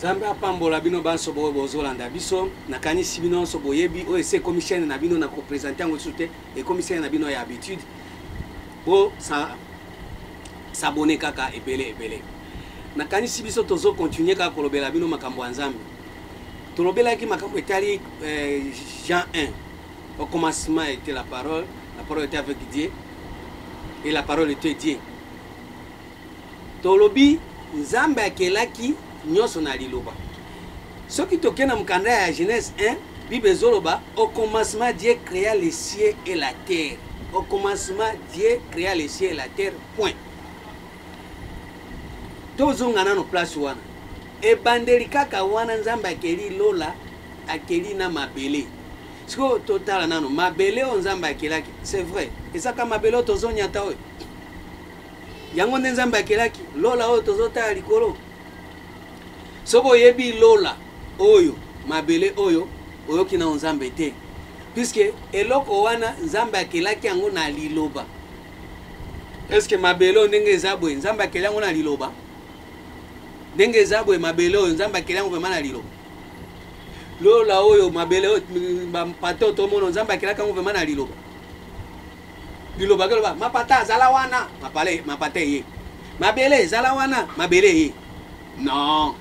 Nzambe apambola bino banso boye bozolanda biso nakanisi bino so boyebi o ese commission na bino na ko présenter ngo soute et commission na bino ya habitude bo sa s'abonner kaka ebele nakanisi biso tozo continuer kaka kolobela bino makambo ya Nzambe tolobela ki makambo etali Jean 1 au commencement était la parole était avec Dieu et la parole était Dieu tolobi Nzambe akelaki nyonso na liloba soki tokena mukanda ya Genèse 1 Bible zoloba au commencement Dieu créa les cieux et la terre. Au commencement Dieu créa les cieux et la terre, point. Tozonga na no place wana e bandeli kaka wana Nzambe akeli lola akeli na mabele siko totala nano mabele o Nzambe akelaki c'est vrai ezaka mabele tozonya ta oyo yango nde Nzambe akelaki lola o tozota likolo soko yebi lola oyo mabele oyo oyo kina Nzambe te puisque eloko wana Nzambe akelaki yango na liloba. Est-ce que mabele ndenge ezabwe Nzambe akelaki yango na liloba ndenge zabwe mabele oyo Nzambe akelaki yango vraiment na liloba lola oyo mabele oyo bampato to mono Nzambe akelaki yango vraiment na liloba liloba keloba mapata zala wana mapate ye mabele zala wana mabele ye non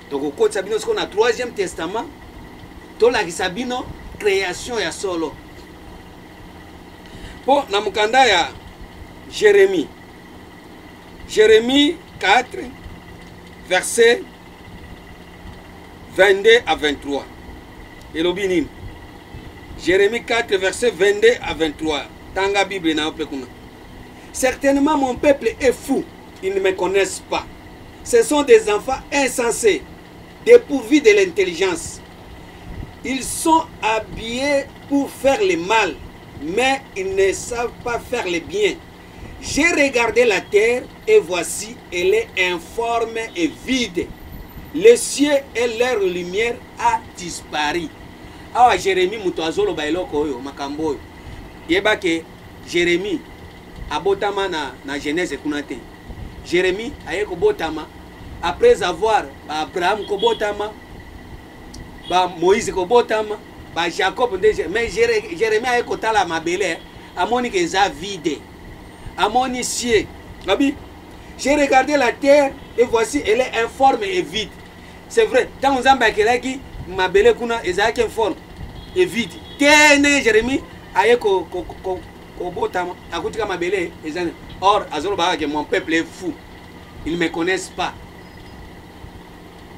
donc ko tsabino siko na 3e testament to la kisabino création ya solo po na mukanda ya Jérémie 4 verset 22 à 23 elobini Jérémie 4 verset 22 à 23 tanga Bible na opekuna. Certainement mon peuple est fou, ils ne me connaissent pas. Ce sont des enfants insensés, dépourvus de l'intelligence. Ils sont habillés pour faire le mal, mais ils ne savent pas faire le bien. J'ai regardé la terre et voici, elle est informe et vide. Le ciel et leur lumière a disparu. Awa Jérémie mutuazolo bailoko oyo makambo. Yeba ke Jérémie abotama na Genèse kunate. Jérémie ayeko botama après avoir Abraham ko botama ba Moïse ko botama ba Jacob ndé mais Jérémie ayeko tala mabele amoni ke za vide. Amoni ciel. Gabi j'ai regardé la terre et voici elle est informe et vide. C'est vrai, tant Nzambe akelaki mabele kuna ezaki informe et vide. Tene Jérémie ayeko ko botama akutika mabele ezane. Or azolo ba que mon peuple est fou. Ils ne me connaissent pas.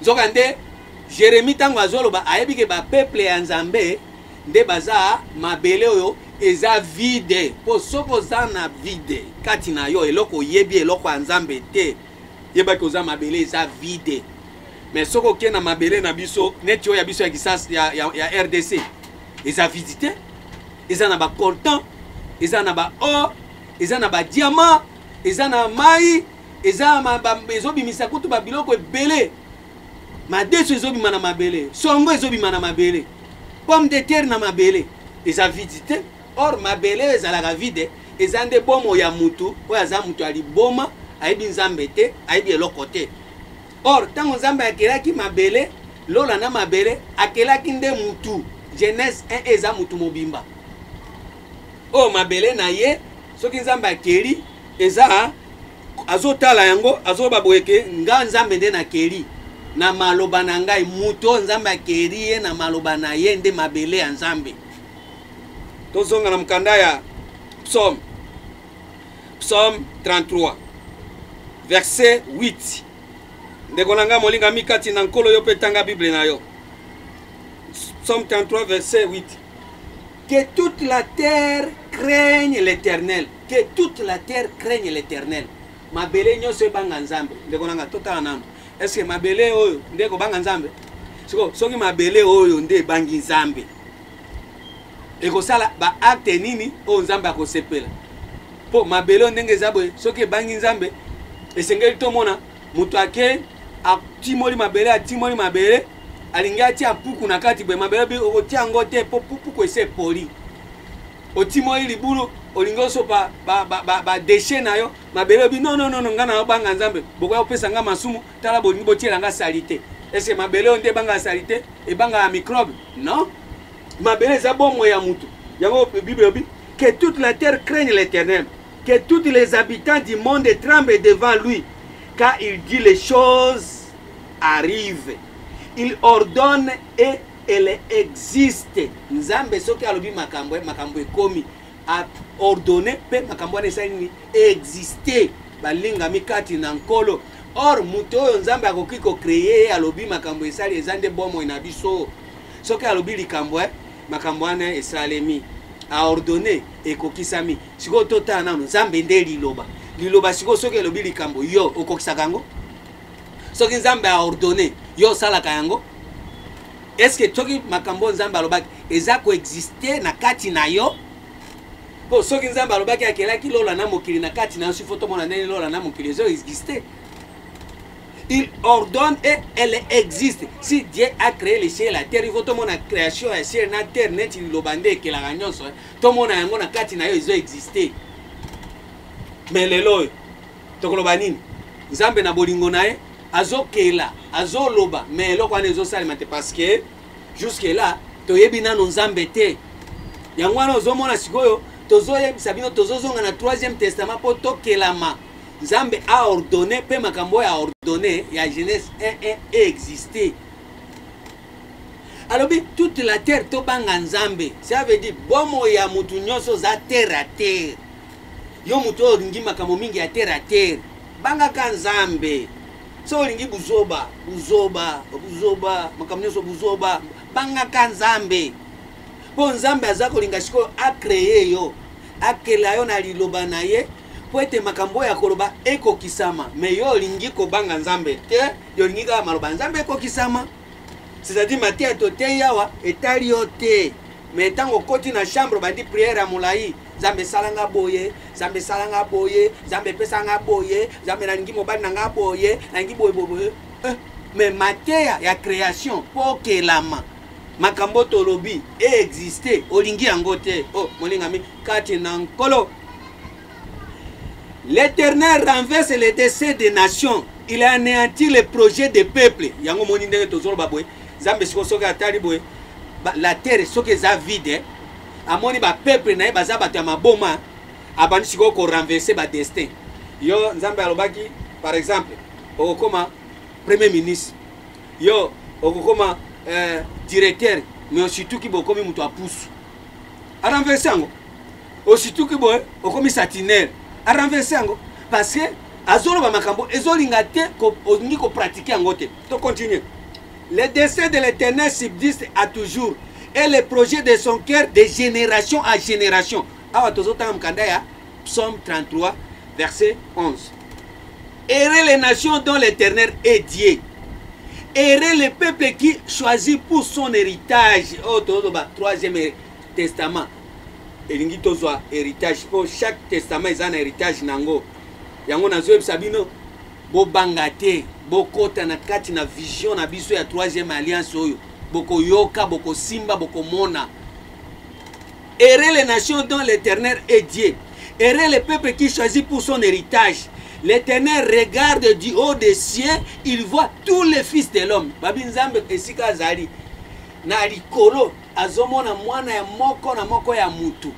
Zokande Jérémie tango azolo ba ayebi ke ba peuple ya Nzambe nde baza mabele oyo eza vide. Po soko za na vide kati na yo eloko yebi eloko ya Nzambe te. Yeba ke oza mabele eza vide. Mais soko ke na mabele na biso neti oyo ya biso ya kisasa ya RDC eza visité eza na ba coltan eza na ba or eza na ba diamant eza na mai eza ezobimisa kutu ba biloko ebele madeso ezobima na mabele songo ezobima na mabele pomme de terre na mabele eza visité. Or mabele ezalaka vide eza nde bomo ya mutu oyo aza mutu aliboma ayebi Nzambe te ayebi eloko te. Or tango Nzambe akelaki mabele lola na mabele akelaki nde mutu. Genèse 1 eza mutu mobimba o mabele na ye soki Nzambe akeli eza azotala yango azoba boyeke nga Nzambe nde na keli na maloba na ngai mutu Nzambe akeli ye na maloba na ye nde mabele ya Nzambe. Tozonga na mkanda ya Psaume 33 verset 8 ndeko nanga molinga mikati na nkolo yo petanga Bible na yo. Psaume 33 verset 8. Que toute la terre craigne l'Éternel. Que toute la terre craigne l'Éternel. Mabele nyonso ebanga Nzambe. Ndeko nanga totala nano. Est-ce que mabele oyo ndeko banga Nzambe? Soki mabele oyo nde bangi Nzambe. Eko sala ba acte nini o Nzambe akosepela. Po mabele ndenge zabwe soki bangi Nzambe esengeli tomona mutu ake atimoli mabele alinga atia puku na kati bwe mabele bi otia ngo te po puku ese poli otimoli libulu olingo so ba déchet na yo mabele bi non ngana banga nzambe boko yo pesa nga masumu tala bolingo botiela nga salité. Est-ce que mabele onde banga salité et banga microbe? Non. Mabele za bomo ya mutu. Yango Bible bi que toute la terre craigne l'Éternel, que tous les habitants du monde tremblent devant lui, car il dit les choses arrivent. Il ordonne et elle existe. Nzambe soki alobi makambo ekomi a ordonné pe makambo ne sani exister balinga mikati na nkolo. Or muto oyo nzambe akoki ko créer alobi makambo esali ezande bomo na biso. Soki alobi likambo makambo ane esalemi a ordonné ekokisami. Siko tota nanu nzambe nde liloba. Liloba siko soki alobi likambo yo okokisaka yango. Soki nzambe a ordonné yo salaka yango. Est-ce que toki makambo nzambe alobaki eza ko exister na kati na yo? Po soki nzambe alobaki akelaki lola na mokili na kati na yo foto mona ndeni lola na mokili ezo exister. Il ordonne et elle existe. Si Dieu a créé les cieux et la terre, il faut tout le monde a création et ciel na terre net il lobande que la nyonso tout le monde a ngona kati na yo ezo exister. Mais lelo tokoloba nini? Nzambe na bolingo na ye azokela azoloba mais eloko wana ezosalema te parce que jusque là toyebi nano nzambe te. Yango wana ozomona sikoyo tozoyebisa bino tozozonga na 3e testament po tokelama. Nzambe a ordonné pe makambo a ordonné ya Genèse 1:1 exister. Alors toute la terre to banga nzambe, ça veut dire bomo ya mutu nyonso za terre à terre. Yo mutu olingi makambo mingi ya terre à terre. Banga ka nzambe. So olingi buzoba makambo nyonso buzoba banga ka nzambe. Po nzambe azako linga siko a créer yo. Akela yo na liloba na ye. Poete makambo ya koloba eko kisama mais yo lingi ko banga nzambe te yo lingi ka maloba nzambe eko kisama c'est-à-dire matia to te yawa etali yo te mais tango koti na chambre ba di prière à molai nzambe salanga boye nzambe pesanga boye nzambe na lingi mobali nanga boye na lingi boye mais matia ya création po kelama makambo tolobi exister olingi yango te oh molinga mi kati na nkolo. L'Éternel renverse les désirs des nations. Il a anéanti les projets des peuples. Yango moni ndenge tozolo baboye. Zambe siko soka atali boye. La terre soke za vide. Amoni ba peuple na baza bato ya maboma. Abandi siko ko renverser ba destin. Yo nzambe alobaki par exemple okoma premier ministre. Yo okoma directeur mais surtout ki bokomi mutu apusu. A renverser ngo. Surtout ki boye okomi satinaire. A renverser yango parce que azolo ba makambo ezolinga te ko olingi ko pratiquer yango te. To continue. Les desseins de l'Éternel subsistent à toujours et les projets de son cœur de génération à génération. Awa tozotanga mkanda ya Psaume 33 verset 11. Errez les nations dont l'Éternel est Dieu. Errez le peuple qui choisit pour son héritage. Oh tozoba 3e testament. Elingi tozwa héritage pour chaque testament ils ont un héritage nango yango nazo sabino bo bangate bo kota na kati na vision na biso ya 3e alliance oyo boko yoka boko simba boko mona. Errez les nations dont l'Éternel est Dieu. Errez le peuple qui choisit pour son héritage. L'Éternel regarde du haut des cieux, il voit tous les fils de l'homme. Babi nzambe esika zali na likolo azomona mwana ya moko na moko ya mutu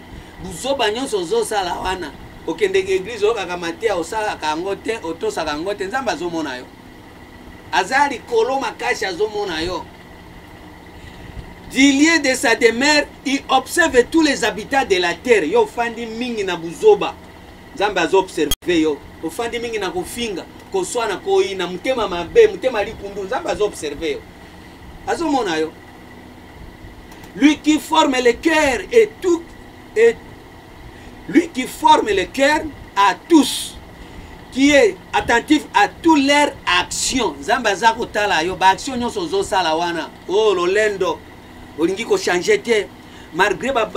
buzoba nyonso zosala wana okendeke église okakamatia osala kango te otosaka yango te nzambe azomona yo aza likolo makasi azomona yo. Du lieu de sa demeure il observe tous les habitants de la terre. Yo fandi mingi na buzoba nzambe azobserve yo ofandi mingi na kofinga koswana koina mutema mabe mutema likundu nzambe azobserve yo azomona yo. Lui qui forme le cœur et tout et lui qui forme le cœur à tous, qui est attentif à toutes leurs actions. Zamba zako tala yo ba action nyonso zo sala wana. Oh lolendo olingi ko changer te malgré ba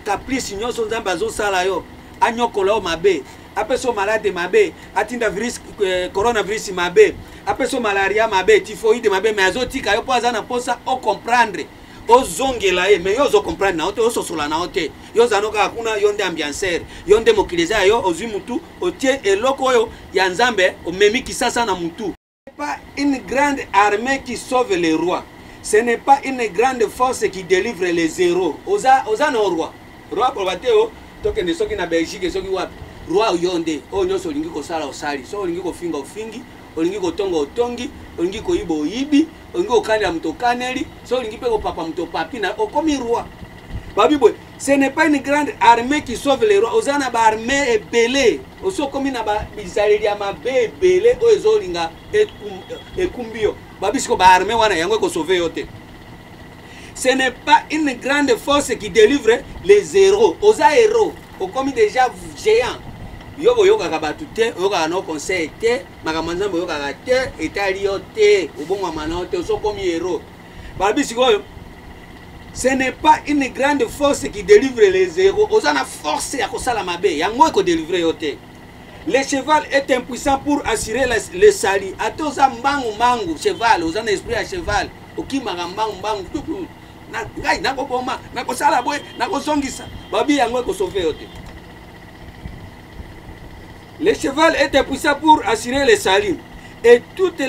caprice nyonso zamba zo sala yo anyokola o mabe apeso malade mabe atinda virus coronavirus mabe apeso malaria mabe typhoïde mabe mais azotika yo po azana posa o comprendre ozongela ye mais yo zo comprendre na ote ososola na ote yo zanoka kuna yonde ambianceur yonde mokiliza yo ozwi mutu otie eloko oyo ya nzambe omemi kisasa na mutu. Pas une grande armée qui sauve les rois, ce n'est pas une grande force qui délivre les héros. Oza no roi pour bateo toke ne soki na Belgique soki wapi roi yonde o nyoso lingi ko sala osali so lingi ko finga ofingi olingi ko tonga otongi olingi ko ibo oyibi olingi ko kanda muto kaneli so olingi pe ko papa muto papi na okomi roi babibwe. Ce n'est pas une grande armée qui sauve les rois. Ozana ba armée ebele oso komi na ba bizaleli ya mabe ebele o ezolinga ekumbio babisiko ba armée wana yango ko sauver yote. Ce n'est pas une grande force qui délivre les héros. Oza héros okomi déjà géant yoko yoka kabatu te yoka no conseil te makamanzambo yoka te etali yote obongwa manote oso komi héros babisiko. Ce n'est pas une grande force qui délivre les héros. Ozana force ya kosala mabe yango ko délivrer yote. Le cheval est impuissant pour assurer le salut. Atoza mbangu mbangu cheval ozana esprit ya cheval okimaka mbangu mbangu tupu na ngai na koboma na kosala boy na kosongisa babi yango ko sauver yote. Le cheval est impuissant pour assurer le salut et toute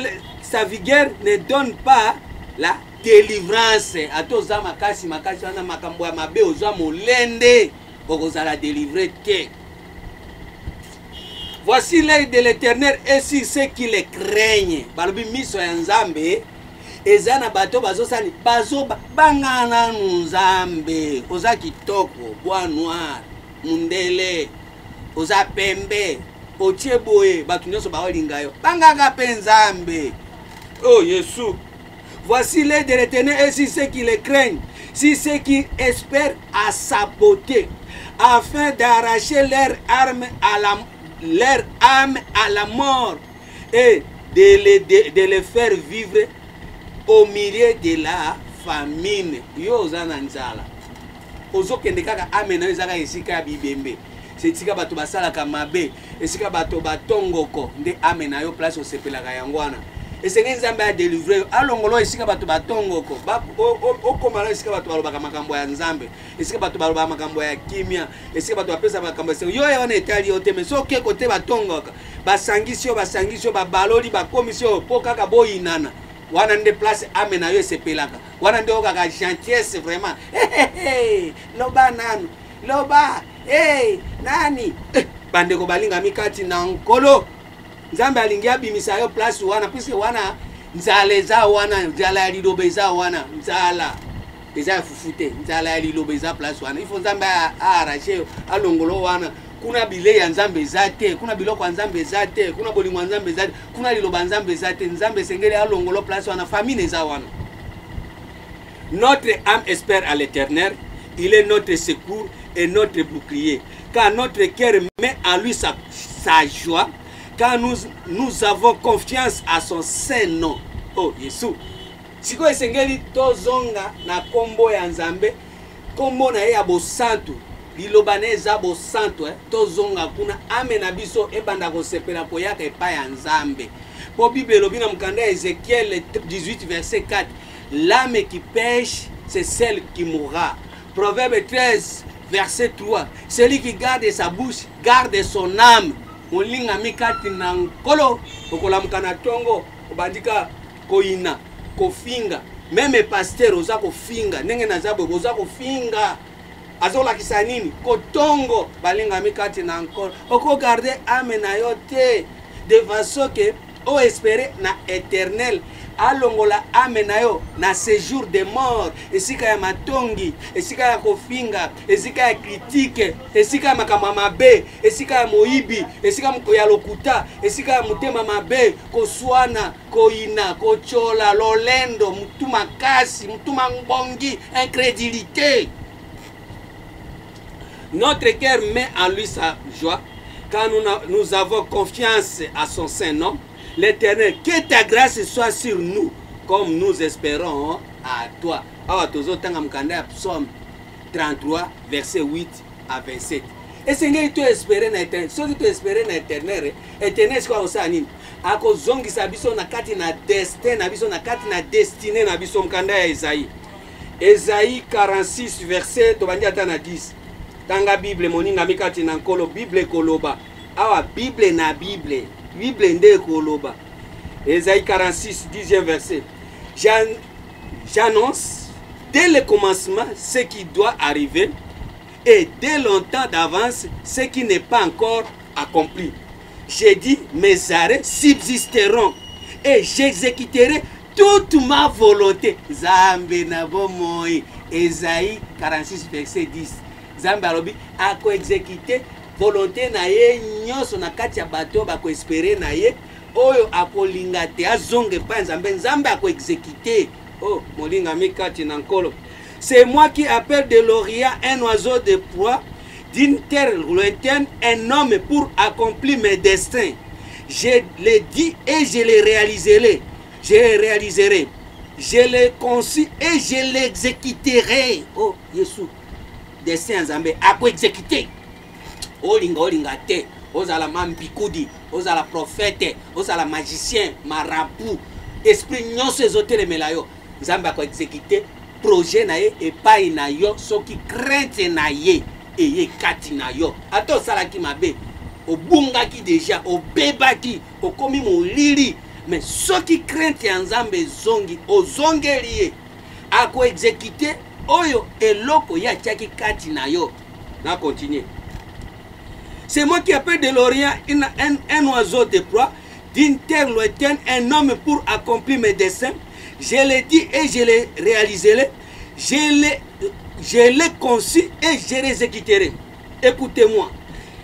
sa vigueur ne donne pas la délivrance. Atoza makasi wana makambo ya mabe ozwa molende okozala délivrer te. Voici l'œil de l'Éternel et sur ceux qui le craignent. Balobi miso ya nzambe ezana bato bazosani bazo bangana nzambe oza kitoko bois noir mundele oza pembe otie boye bato nyonso baolinga yo bangaka pe nzambe. Oh Yesu. Voici l'œil de l'Éternel et sur ceux qui le craignent, sur ceux qui espèrent à sa beauté, afin d'arracher leur âme à la mort et de les faire vivre au milieu de la famine. Yo zana nzala. Ozo kende kaka ame na ezaka esika ya bibembe. Setika bato basala kamabe, esika bato batongoko nde ame na yo place osepelaka yangwana. Esenge nzambe a délivrer alongolo esika bato batongoko okomala esika bato balobaka makambo ya nzambe esika bato balobaka makambo ya kimia esika bato bapesa makambo ya yo wana etali yote mais so ke kote batongoka basangisi yo babaloli bakomisi yo po kaka boyinana wana nde place ame na yo esepelaka wana nde okaka gentillesse vraiment loba nanu loba nani bandeko balinga mikati na nkolo nzambe alingi abimisa yo place wana puisque wana nzala eza wana nzala ya liloba eza wana nzala eza fufute nzala ya liloba eza place wana ifo nzambe arrache yo alongolo wana kuna bile ya nzambe eza te kuna biloko ya nzambe eza te kuna bolingo ya nzambe eza te kuna liloba nzambe eza te nzambe esengeli alongolo place wana famine eza wana. Notre âme espère à l'Éternel, il est notre secours et notre bouclier, car notre cœur met en lui sa joie, car nous avons confiance à son saint nom. Oh Yesu. Siko esengeli tozonga na kombo ya nzambe, kombo na ye ya bosantu, liloba na eza bosantu, tozonga kuna ame na biso ebanda kosepela koyaka epai ya nzambe. Po Bible elobi na mukanda Ézéchiel 18 verset 4, l'âme qui pêche, c'est celle qui mourra. Proverbe 13 verset 3, celui qui garde sa bouche garde son âme. Molinga mikati na nkolo okolamuka na tongo obandika koina kofinga meme pasteur oza kofinga ndenge nazabo oza kofinga azolakisa nini kotongo balinga mikati na nkolo oko garder ame na yo te de façon que o espérer na éternel alongola ame na yo na séjour de mort esika ya matongi esika ya kofinga esika ya critique esika ya makambo mabe esika ya moyibi esika ya lokuta esika ya mutema mabe koswana koina kochola lolendo mutuma kasi mutuma ngbongi incrédulité. Notre cœur met en lui sa joie car nous avons confiance à son saint nom. L'Éternel, que ta grâce soit sur nous, comme nous espérons à toi. Psaume 33, verset 8 à 27. Et Seigneur, tu espères na éternel. Si tu espères na éternel, éternel, c'est quoi ça? Ako zongi sa biso na kati na destin na biso na kati na destinée na biso mkanda ya Isaïe Esaïe 46 verset tobandi ata na 10. Tanga Bible moninga mikati na nkolo Bible koloba. Awa Bible na Bible. Bible nde koloba. Esaïe 46 10e verset. J'annonce dès le commencement ce qui doit arriver et dès longtemps d'avance ce qui n'est pas encore accompli. J'ai dit mes arrêts subsisteront et j'exécuterai toute ma volonté. Zambe na bomoi. Esaïe 46 verset 10. Zambe alobi ako exécuter volonté na ye nyonso na kati ya bato bako espérer na ye oyo akolinga te azonge pa nzambe nzambe ako exécuter. Oh molinga mikati na nkolo. C'est moi qui appelle de l'Orient un oiseau de proie, d'une terre lointaine un homme pour accomplir mes destins. Je l'ai dit et je le réaliserai. Je le réaliserai. Je l'ai conçu et je l'exécuterai. Oh, Yesu. Destin Nzambe. Ako exécuter. Olinga olinga te. Ozala mambikudi. Ozala prophète. Ozala magicien. Marabout. Esprit nyonso ezotelemela yo. Nzambe ako exécuter. Projet na ye epai na yo. Soki crainte na ye. Eye kati na yo. Ato salaki mabe. Obungaki déjà. Obebaki. Okomi molili. Mais ceux qui craignent Nzambe zongi, ozongeli ako exécuter oyo eloko ya tchaki kati na yo. Na continuer. C'est moi qui appelle de l'Orient un oiseau de proie, d'une terre lointaine un homme pour accomplir mes desseins. Je l'ai dit et je l'ai réalisé. Je l'ai conçu et je l'exécuterai. Écoutez-moi.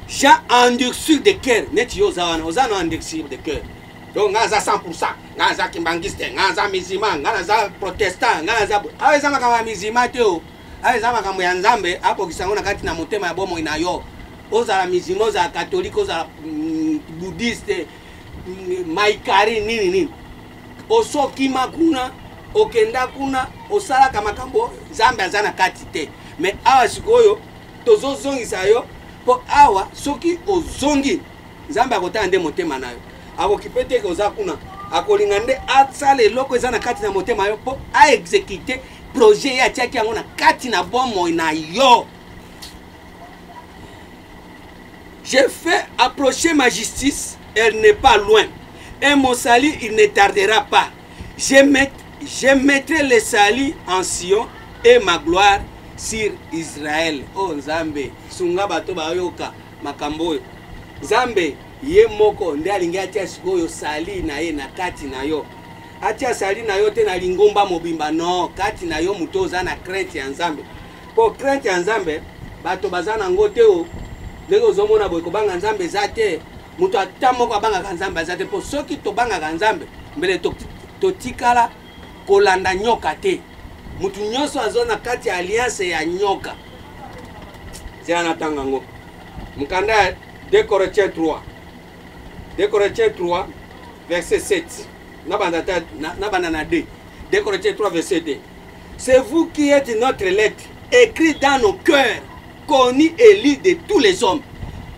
J'ai endurci de cœur. Net yo zawana, ozana endurci de cœur. Donc, ngaza 100%, ngaza kimbangiste, ngaza musulman, ngaza protestant, ngaza aweza makamba musulman teo, aweza makamba ya Nzambe hapo kisango na kati na motema ya bomo ina yo. Ozala musulman, ozala catholique, ozala bouddhiste, maikari nini. Osoki makuna, okenda kuna, osala kama kambo Nzambe azana kati te. Mais awa sikoyo tozo zongi sayo, po awa soki ozongi Nzambe akota nde motema nayo. Ako kipete koza kuna akolinga nde atsala eloko eza na kati na motema yo po a exécuter projet ya tiaki yango na kati na bomo na yo. J'ai fait approcher ma justice, elle n'est pas loin, et mon salut il ne tardera pas. Je mettrai le salut en Sion et ma gloire sur Israël. Oh Nzambe sunga bato bayoka makambo Nzambe ye moko nde alingi atia sikoyo sali na ye na kati na yo. Atia sali na yo te na lingomba mobimba no. Kati na yo muto oza na crainte ya Nzambe. Po crainte ya Nzambe bato baza na ngo te o. Ndenge ozomona boye kobanga Nzambe za te. Muto ata moko abanga Nzambe za te. Po soki tobanga Nzambe mbele totikala kolanda nyoka te. Mutu nyonso azo na kati ya alliance ya nyoka. Zia na tangango. Mukanda 2 Corinthiens 3. 2 Corinthiens 3, verset 7. Nabanana 2. 2 Corinthiens 3, verset 2. C'est vous qui êtes notre lettre, écrite dans nos cœurs, connue et lue de tous les hommes.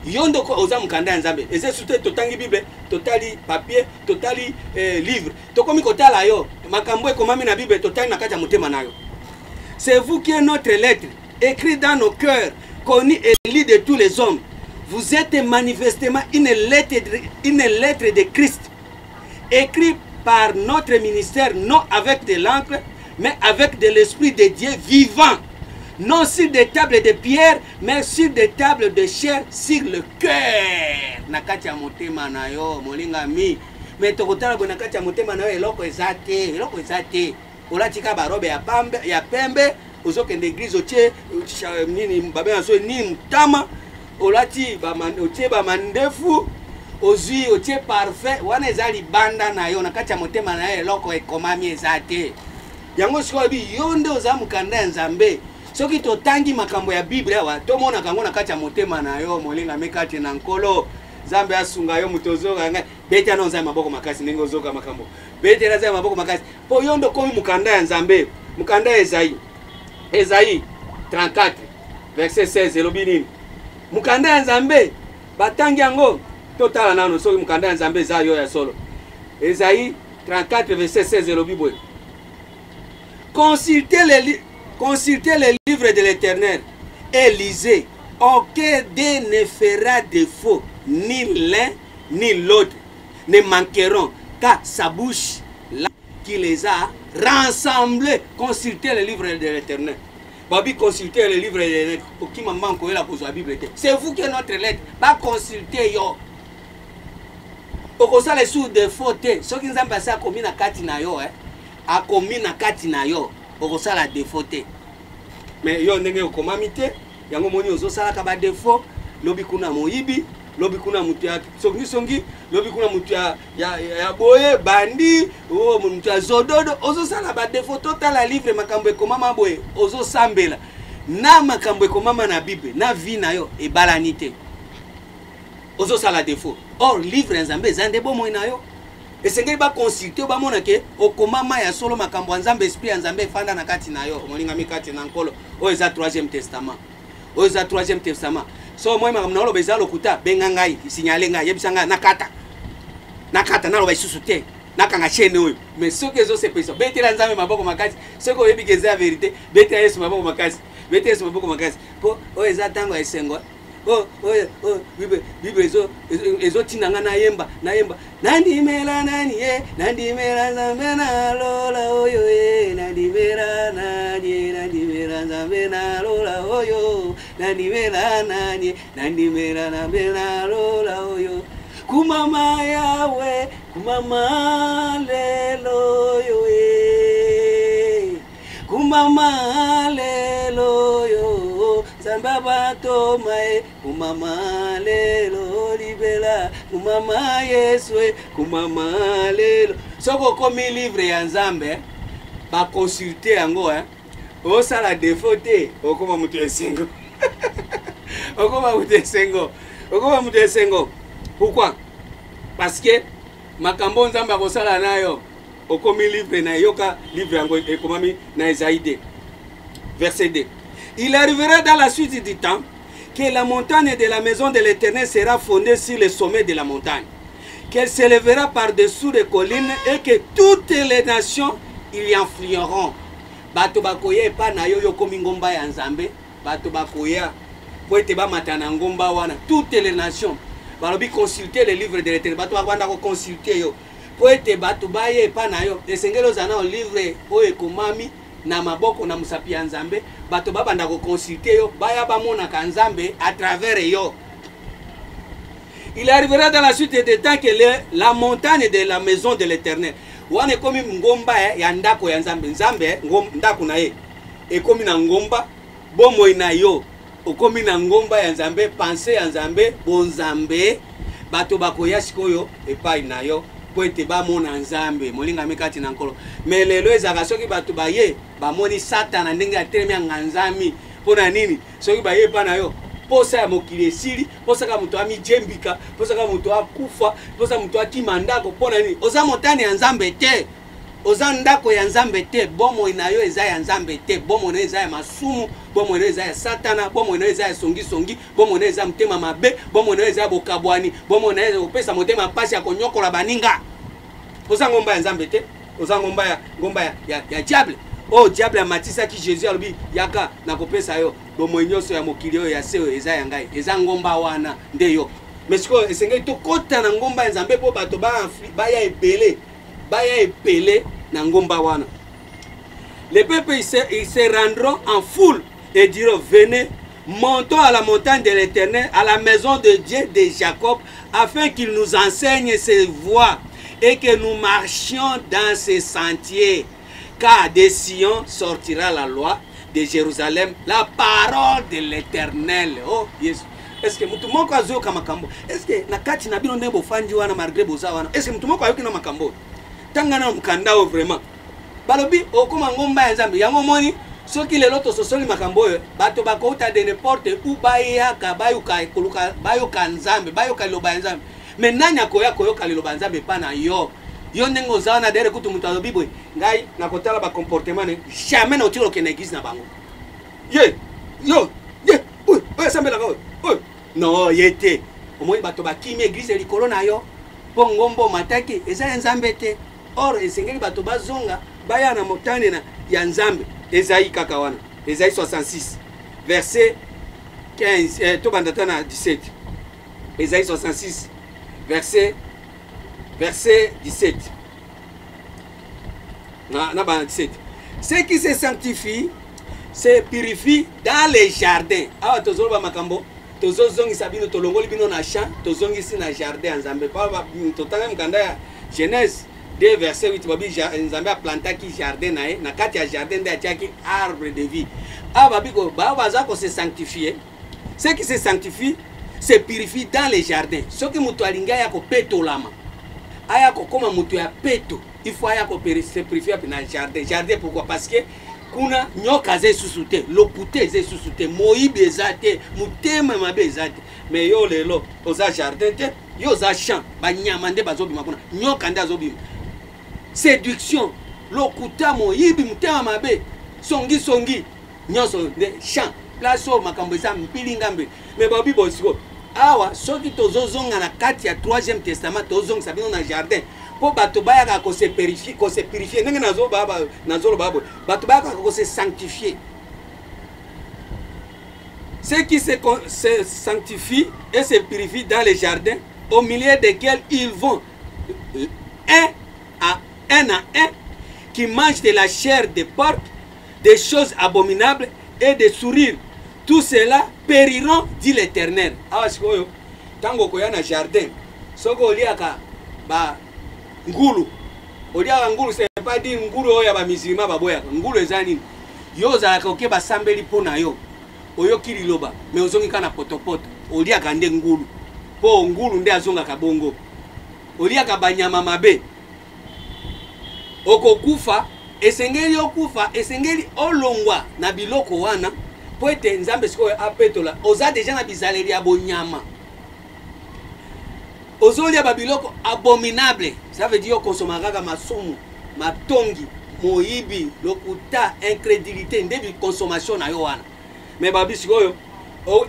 Yondo ko oza mukanda Nzambe. Et c'est surtout totangi Bible, totali papier, totali livre. Tokomi kotala yo. Makambo ekomami na Bible, totali na kati ya motema nayo. C'est vous qui êtes notre lettre, écrite dans nos cœurs, connue et lue de tous les hommes. Vous êtes manifestement une lettre de Christ, écrite par notre ministère, non avec de l'encre, mais avec de l'Esprit de Dieu vivant, non sur des tables de pierre, mais sur des tables de chair, sur le cœur. Nakati ya motema na yo, molinga mi. Mais tokotala bo nakati ya motema na yo eloko ezate, eloko ezate. Olatika barobe ya pembe, ozokende église otie nini babe aso ni mtama. Olati otie ba mandefu ozui otie parfait wana ezali banda na yo na kati ya motema na yo eloko ekomami ezate. Yango siko bi yonde oza mukanda Nzambe. Soki totangi makambo ya Biblia wa tomona kango na kati ya motema na yo molinga mekati na nkolo Nzambe asunga yo mutozoka nga bete na Nzambe maboko makasi ndenge ozoka makambo. Bete na Nzambe maboko makasi. Po yondo komi mukanda ya Nzambe. Mukanda ya Esaïe 34 verset 16 elobi nini? Mukanda ya Nzambe batangi yango totala nano soki mukanda ya Nzambe za yo ya solo. Esaïe 34 verset 16 elobi boye. Consultez les livres de l'Éternel et lisez. Aucun d'eux ne fera défaut, ni l'un ni l'autre ne manqueront, car sa bouche, là, qui les a rassemblés. Consultez les livres de l'Éternel. Babi, consultez les livres de l'Éternel. Pour qui maman connaît la Bible. C'est vous qui êtes notre lettre. Pas consulter yo. Okosa les sous de faute. Ceux qui nous ont passé à commis na kati na yo, à commis na kati na yo. Okosa la défaute. Mais yo nenge okomamite. Yango moni ozo sala ka ba défaut. Lobi kuna moyibi. Lobi kuna mutu ya songi. Lobi kuna mutu ya boye bandi. Oh mutu ya zododo. Ozo sala ba défaut total la livre makambo ekomama boye. Ozo sambela. Na makambo ekomama na Bible. Na vie na yo e balanite. Ozo sala défaut. Or livre nzambe zande bo moina yo. Esengeli ba consulter ba mona ke okomama ya solo makambo nzambe esprit nzambe fanda na kati na yo. Moninga mikati na nkolo. O eza 3e testament. O eza 3e testament. So moi makambo na lo beza lokuta benga ngai signale ngai yebisa ngai nakata. Nakata na lo ba isusu te. Nakanga chaîne oyo. Mais ce que zo se pesa. Betela nzambe maboko makati. Ce que oyebi ke za vérité. Betela Yesu maboko makati. Betela Yesu maboko makati. Po o eza tango esengo. Bible ezo tinanga na yemba nandimela nani nandimela nzambe na lola oyo nandimela nani nandimela nzambe na lola oyo nandimela nani nandimela nzambe na lola oyo kumama yawe kumama lelo yo kumama lelo yo Sambaba tomae, kumama lelo libela, kumama yeswe, kumama lelo. Soko komi livre ya nzambe, ba consulter yango o sala défaute, okoma mutu esengo. Okoma mutu esengo. Okoma mutu esengo. Pourquoi? Parce que makambo nzambe akosala nayo, okomi livre na yoka livre yango ekomami na Esaïe 2. Verset 2. Il arrivera dans la suite du temps que la montagne de la maison de l'Éternel sera fondée sur le sommet de la montagne, qu'elle s'élèvera par-dessous les collines et que toutes les nations y enflueront. Bato bakoye pa na yo yokomi ngomba ya nzambe, bato bakoya po ete ba matana ngomba wana, toutes les nations. Balobi consulter les livres de l'Éternel, bato bakwanda ko consulter yo. Po ete bato baye pa na yo, esengelo zana o livre o ekomami na maboko na musapi ya nzambe bato babanda ko consulter yo baya bamona ka nzambe à travers yo. Il arrivera dans la suite des temps que la montagne de la maison de l'Éternel wana komi ngomba ya ndako ya nzambe nzambe ndako na ye ekomi na ngomba bomo ina yo okomi na ngomba ya nzambe pensée ya nzambe bonzambe bato bakoya sikoyo epai na yo po ete bamona nzambe molinga mikati na nkolo. Mais lelo ezaka soki bato baye bamoni satana ndenge atelemi ya nzami pona nini soki baye pa na yo posa ya mokili esili posa ka moto amijembika posa ka moto akufa posa moto akima ndako pona nini oza motane ya nzambe te oza ndako ya nzambe te bomo na yo eza ya nzambe te bomo na eza ya masumu bomo na eza ya satana bomo na eza ya songi bomo na eza mtema mabe bomo na eza bokabwani bomo na eza opesa motema pasi ya konyokola baninga oza ngomba ya nzambe te oza ngomba ya diable. Oh diable amatisa ki Jésus alobi yaka na kopesa yo bomo nyonso ya mokili oyo ya seo eza ya ngai eza ngomba wana nde yo. Mais siko esengeli tokota na ngomba ya nzambe po bato baya epele na ngomba wana. Les peuples ils se rendront en foule et diront venez montons à la montagne de l'Éternel à la maison de Dieu de Jacob afin qu'il nous enseigne ses voies et que nous marchions dans ses sentiers. Car de Sion sortira la loi, de Jérusalem la parole de l'Éternel. Oh Jésus. Est-ce que mutu moko azoyoka makambo? Est-ce que nakati na bino ndebo fandi wana malgré boza wana? Est-ce que mutu moko ayoki na makambo? Tanga na mukanda o vraiment. Balobi okoma ngomba ya nzambe yango moni soki lelo to sosoli makambo yo bato bakouta de n'importe où bayaka bayuka ekoluka bayoka nzambe bayoka liloba ya nzambe. Mais nani akoya koyoka liloba ya nzambe pa na yo? Yo ndengo zawana dere kutu mutu alobi boy ngai nakotala ba comportement ne jamais na otilo ke na église na bango. Yo oy sambela ko oy no yete omoi bato bakimi église likolo na yo po ngombo mataki eza nzambe te. Or esengeli bato bazonga baya na motane na ya nzambe Esaïe kaka wana. Ésaïe 66, verset 15, 17. Ésaïe 66, verset 17. 17. Ceux qui se sanctifient se purifient dans les jardins. Ah, tozolo makambo, tozozongi sabino tolongoli bino na champ, tozongi si na jardin nzambe. Pa totanga mkanda ya Genèse 2 verset 8 babi nzambe a plantaki jardin na kati ya jardin de atiaki arbre de vie. Ah babiko ba bazako se sanctifier. Ceux qui se sanctifient se purifient dans les jardins. Ceux qui mutu alinga ya ko peto lama. Aya ko koma mutu ya peto. Il faut aya ko se purifier na jardin. Jardin pourquoi? Parce que kuna nyoka ze susute, lokute ze susute, moibi ezate, mutema mabe ezate. Mais yo lelo oza jardin te, yo za champ, ba nyama nde bazobima kuna. Nyoka nde azobima. Séduction, lokuta moibi mutema mabe, songi, nyoso de champ. Place au makambo eza mpilinga mbe. Mais babi bosiko. Awa soki tozozonga na kati ya 3e testament tozonga sabino na jardin. Po bato bayaka ko se purifier, ndenge nazo baba nazolo babo. Bato bayaka ko se sanctifier. Ceux qui se sanctifient et se purifient dans les jardins, au milieu desquels ils vont un à un, qui mangent de la chair des porcs, des choses abominables et des sourires. Tout cela périront, dit l'Éternel. Ah, sikoyo, tango koya na jardin, soko oliaka ba ngulu. Oliaka ngulu, c'est pas dit ngulu oya ba musulman baboya. Ngulu ezani. Yo zalaka oke ba sambeli pona yo. Oyo kili loba, mais ozongi kana potopoto. Oliaka nde ngulu. Po ngulu nde azonga kabongo. Oliaka banyama mabe. Okokufa, esengeli okufa, esengeli olongwa na biloko wana. Po ete nzambe sikoyo apetola oza deja na bizaleri ya bonyama ozolia babiloko abominable, ça veut dire konsomaka masumu, matongi, moyibi, lokuta, incrédulité ndebi consommation na yo wana. Mais babi sikoyo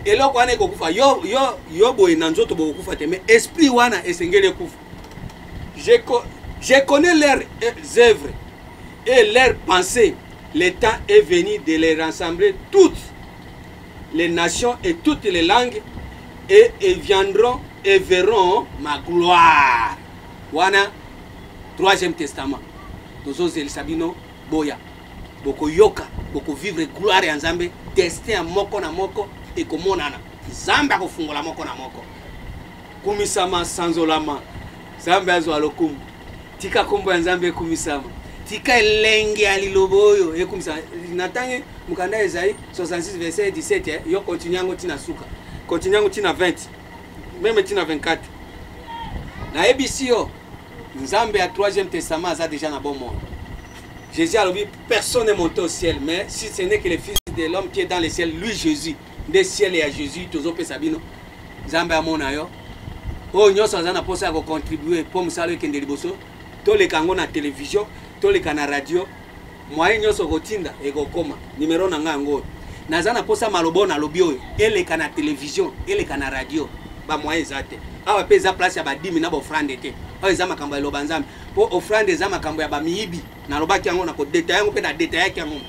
eloko wana ekokufa yo boye na nzoto bokufa te, mais esprit wana esengeli kufa. Je connais leurs œuvres et leurs pensées. Le temps est venu de les rassembler toutes les nations et toutes les langues, et ils viendront et verront ma gloire. Wana 3e testament. Tozo zel sabino boya. Boko yoka, boko vivre gloire ya Nzambe, destin ya moko na moko et komonana. Nzambe akofungola moko na moko. Kumisama sanzolama. Nzambe azo alokum. Tika kombo ya Nzambe kumisama. Tika elenge ya liloboyo ekumisa natange mukanda Esaïe 66 verset 17 yo continuango tina suka continuango tina 20 même tina 24 na ebisio Nzambe à 3e testament ça déjà na bon monde. Jésus a dit personne n'est monté au ciel, mais si ce n'est que le fils de l'homme qui est dans le ciel, lui Jésus des ciels et à Jésus tozo pe sabino Nzambe amona yo o nyoso azana posa ko contribuer pour musalo kende liboso to le kango na télévision to le kana radio moyen nyoso kotinda ekokoma numéro na ngango nazana posa malobo na lobio ele kana télévision ele kana radio ba moyen zate awa peza place ya ba 10 na ba offrande te o ezama kambo ya loba Nzambe po offrande ezama kambo ya ba miyibi na lobaki yango na ko détail yango pe na détail yake yango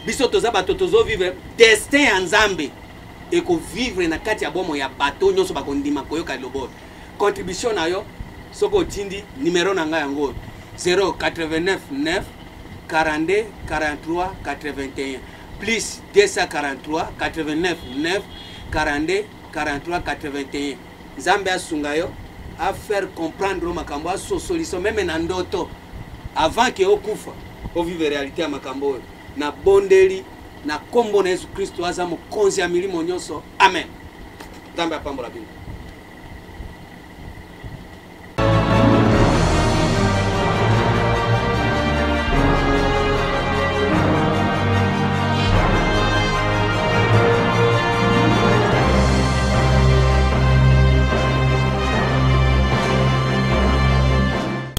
biso toza bato tozo vivre destin ya Nzambe eko vivre na kati ya bomo ya bato nyoso ba kondima koyoka lobo contribution na yo soko tindi numéro na ngango 089 9 42 43 81 plus 243 89 9 42 43 81. Nzambe asunga yo à faire comprendre makambo a solution même na ndoto avant que okufa o vivre réalité ya makambo na bondeli na kombo na Yesu Kristo aza mokonzi ya milimo nyonso. Amen. Nzambe apambola bino.